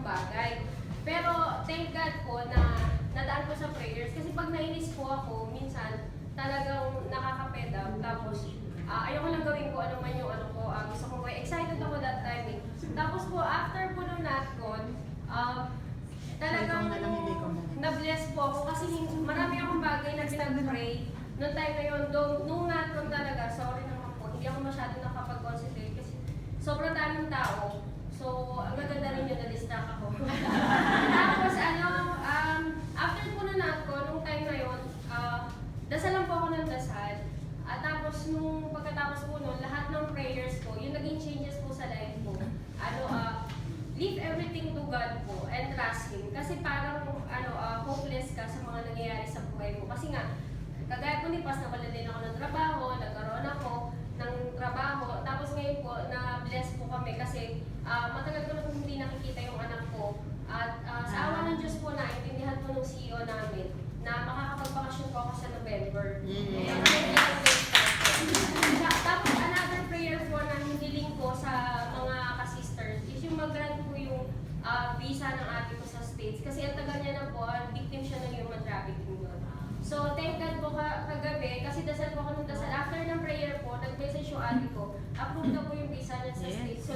bagay. Pero thank God po na nadaan ko sa prayers kasi pag nainis po ako, minsan talagang nakaka-fed up. Tapos ayoko lang gawin ko ano man yung ano ko, gusto ko gawin. Excited ako that time eh. Tapos po after po nung NatCon, talagang na-bless po ako kasi marami akong bagay na pinag-pray. Noong time na yun, nung NatCon talaga, sorry naman po, hindi ako masyado nakapag-concentrate kasi sobrang daming tao. So, ang gaganda rin yun, na-distract ako. Tapos after po na NatCon, nung time na yun, dasal lang po ako ng dasal. At tapos nung pagkatapos po nun, lahat ng prayers ko, yung naging changes po sa life ko, leave everything to God po and trust Him. Kasi parang hopeless ka sa mga nangyayari sa buhay mo. Kasi nga, kagaya po ni Pas, nawalan din ako ng trabaho, nagkaroon ako ng trabaho. Tapos ngayon po, na-bless po kami kasi matagal ko na po hindi nakikita yung anak ko. At sa awa ng Diyos po, naintindihan po ng CEO namin na makakapagbakasyon po ako sa November. Tapos another prayer po na hiniling ko sa mga ka-sisters is yung mag-grant po yung visa ng ate ko sa States. Kasi ang tagal niya na po, victim siya ng human trafficking doon. So thank God po kagabi, kasi dasal po ako ng dasal. After ng prayer po, nag-message yung ate ko, approve na po yung visa niya sa States. So,